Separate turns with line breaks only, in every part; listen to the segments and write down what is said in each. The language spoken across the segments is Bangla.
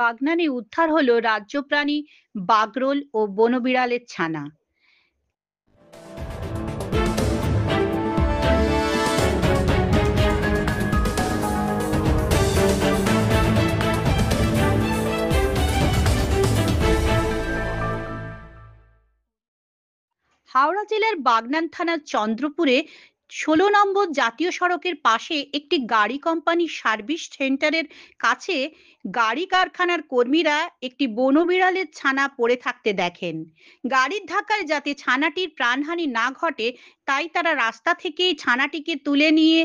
বাগনানে উদ্ধার হলো রাজ্য প্রাণী বাগরোল ও বনবিড়ালের ছানা। হাওড়া জেলার বাগনান থানার চন্দ্রপুরে 16 নম্বর জাতীয় সড়কের পাশে একটি গাড়ি কোম্পানির সার্ভিস সেন্টারের কাছে গাড়ি কারখানার কর্মীরা একটি বনবিড়ালের ছানা পড়ে থাকতে দেখেন। গাড়ির ধাক্কায় যাতে ছানাটির প্রাণহানি না ঘটে তাই তারা রাস্তা থেকেই ছানাটিকে তুলে নিয়ে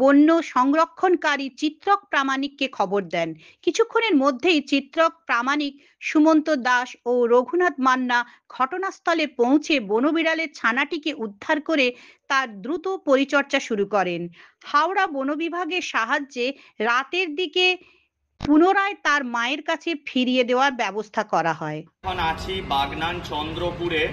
বন্য সংরক্ষণকারী চিত্রক প্রামাণিককে খবর দেন। কিছুক্ষণের মধ্যেই চিত্রক প্রামাণিক, সুমন্ত দাস ও রঘুনাথ মান্না ঘটনাস্থলে পৌঁছে বনবিড়ালের ছানাটিকে উদ্ধার করে তার দ্রুত পরিচর্যা শুরু করেন। হাওড়া বন বিভাগের সাহায্যে রাতের দিকে পুনরায় তার মায়ের কাছে ফিরিয়ে দেওয়ার ব্যবস্থা করা হয়।
এখন আছি বাগনান চন্দ্রপুরে।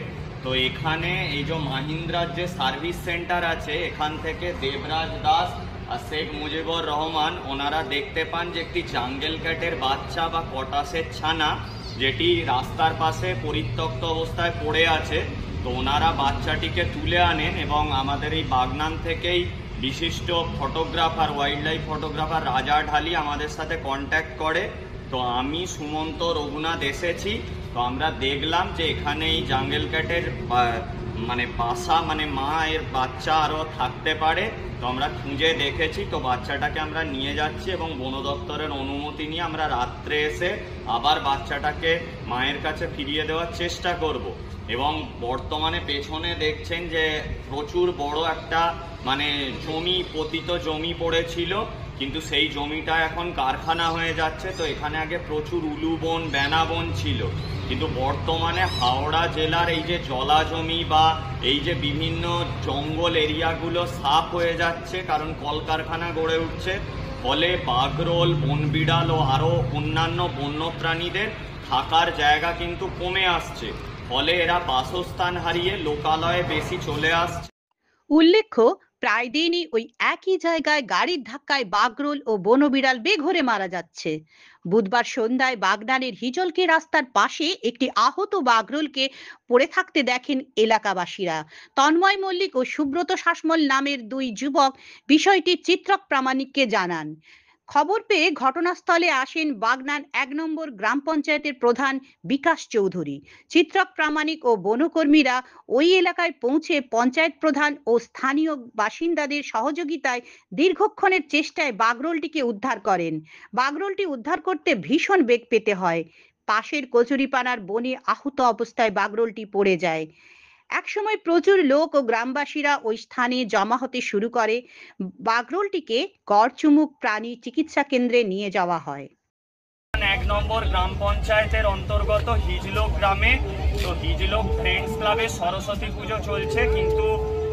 তো এখানে এই যে মাহিন্দ্রার যে সার্ভিস সেন্টার আছে, এখান থেকে দেবরাজ দাস আর শেখ মুজিবুর রহমান ওনারা দেখতে পান যে একটি জাঙ্গেল ক্যাটের বাচ্চা বা কটাসের ছানা যেটি রাস্তার পাশে পরিত্যক্ত অবস্থায় পড়ে আছে। তো ওনারা বাচ্চাটিকে তুলে আনেন এবং আমাদের এই বাগনান থেকেই বিশিষ্ট ফটোগ্রাফার, ওয়াইল্ড লাইফ ফটোগ্রাফার রাজা ঢালি আমাদের সাথে কন্ট্যাক্ট করে। তো আমি, সুমন্ত, রঘুনাথ এসেছি। তো আমরা দেখলাম যে এখানে এই জাঙ্গেল ক্যাটের বাসা, মা এর বাচ্চা আরও থাকতে পারে। তো আমরা খুঁজে দেখেছি। তো বাচ্চাটাকে আমরা নিয়ে যাচ্ছি এবং বন দপ্তরের অনুমতি নিয়ে আমরা রাত্রে এসে আবার বাচ্চাটাকে মায়ের কাছে ফিরিয়ে দেওয়ার চেষ্টা করব। এবং বর্তমানে পেছনে দেখছেন যে প্রচুর বড় একটা জমি, পতিত জমি পড়েছিল, কিন্তু সেই জমিটা এখন কারখানা হয়ে যাচ্ছে। তো এখানে আগে প্রচুর উলু বন, বেনা বন ছিল, কিন্তু বর্তমানে হাওড়া জেলার এই যে জলা জমি বা এই যে বিভিন্ন জঙ্গল এরিয়াগুলো সাফ হয়ে যাচ্ছে, কারণ কলকারখানা গড়ে উঠছে। ফলে বাগরোল, বনবিড়াল ও আরও অন্যান্য বন্যপ্রাণীদের থাকার জায়গা কিন্তু কমে আসছে। ফলে এরা বাসস্থান হারিয়ে লোকালয়ে বেশি চলে আসছে।
উল্লেখ্য, প্রায় দিনই ওই একই জায়গায় গাড়ির ধাক্কায় বাগরোল ও বনবিড়াল বেঘোরে মারা যাচ্ছে। বুধবার সন্ধ্যায় বাগনানের হিজলকি রাস্তার পাশে একটি আহত বাগরোলকে পড়ে থাকতে দেখেন এলাকাবাসীরা। তন্ময় মল্লিক ও সুব্রত শাসমল নামের দুই যুবক বিষয়টি চিত্রক প্রামাণিককে জানান। খবর পেয়ে ঘটনাস্থলে আসেন বাগনান 1 নম্বর গ্রাম পঞ্চায়েতের প্রধান বিকাশ চৌধুরী। চিত্রক প্রামাণিক ও বনকর্মীরা ওই এলাকায় পৌঁছে পঞ্চায়েত প্রধান ও স্থানীয় বাসিন্দাদের সহযোগিতায় দীর্ঘক্ষণের চেষ্টায় বাগরোলটিকে উদ্ধার করেন। বাগরোলটি উদ্ধার করতে ভীষণ বেগ পেতে হয়। পাশের কচুরিপানার বনে আহত অবস্থায় বাগরোলটি পড়ে যায়। একসময় প্রচুর লোক ও গ্রামবাসীরা ওই স্থানে জমা হতে শুরু করে। বাগরোলটিকে গড়চুমুক প্রাণী চিকিৎসা কেন্দ্রে নিয়ে যাওয়া হয়।
1 নম্বর গ্রাম পঞ্চায়েতের অন্তর্গত হিজলোক গ্রামে। তো হিজলোক ফ্রেন্ডস ক্লাবে সরস্বতী পুজো চলছে, কিন্তু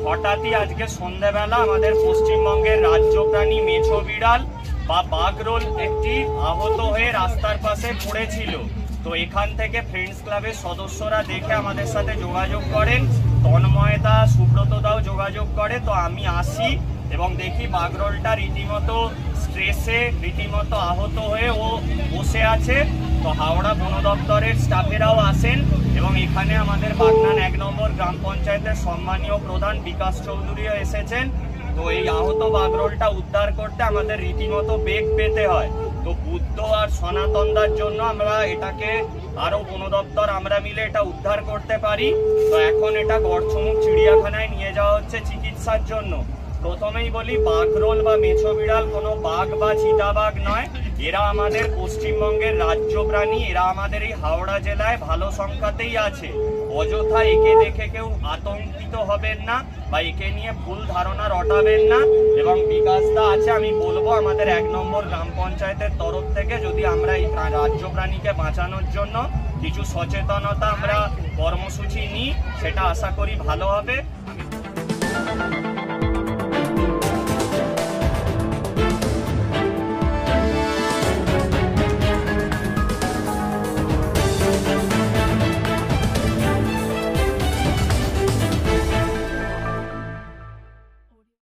হঠাৎই আজকে সন্ধ্যাবেলা আমাদের পশ্চিমবঙ্গের রাজ্য প্রাণী মেছো বিড়াল বা বাগরোল একটি আহত হয়ে রাস্তার পাশে পড়েছিল। তো এখান থেকে ফ্রেন্ডস ক্লাবের সদস্যরা দেখে আমাদের সাথে যোগাযোগ করেন, তন্ময়দা, সুব্রতদাও যোগাযোগ করে। তো আমি আসি এবং দেখি বাগরোলটা রীতিমতো স্ট্রেসে, রীতিমতো আহত হয়ে ও বসে আছে। তো হাওড়া বন দপ্তরের স্টাফেরাও আসেন এবং এখানে আমাদের বাগনান 1 নম্বর গ্রাম পঞ্চায়েতের সম্মানীয় প্রধান বিকাশ চৌধুরীও এসেছেন। তো এই আহত বাগরোলটা উদ্ধার করতে আমাদের রীতিমতো বেগ পেতে হয়। তো বুদ্ধ আর সনাতনদার জন্য আমরা এটাকে আরো বন দপ্তর আমরা মিলে এটা উদ্ধার করতে পারি। তো এখন এটা গড়চুমুক চিড়িয়াখানায় নিয়ে যাওয়া হচ্ছে চিকিৎসার জন্য। প্রথমেই বলি, বাগরোল বা মেছো বিড়াল কোনো বাঘ বা চিতাবাঘ নয়, এরা আমাদের পশ্চিমবঙ্গের রাজ্য প্রাণী। এরা আমাদের এই হাওড়া জেলায় ভালো সংখ্যাতেই আছে। অযথা একে দেখে কেউ আতঙ্কিত হবেন না বা একে নিয়ে ভুল ধারণা রটাবেন না। এবং বিকাশদা আছে, আমি বলবো আমাদের 1 নম্বর গ্রাম পঞ্চায়েতের তরফ থেকে যদি আমরা এই রাজ্য প্রাণীকে বাঁচানোর জন্য কিছু সচেতনতা আমরা কর্মসূচি নিই, সেটা আশা করি ভালো হবে।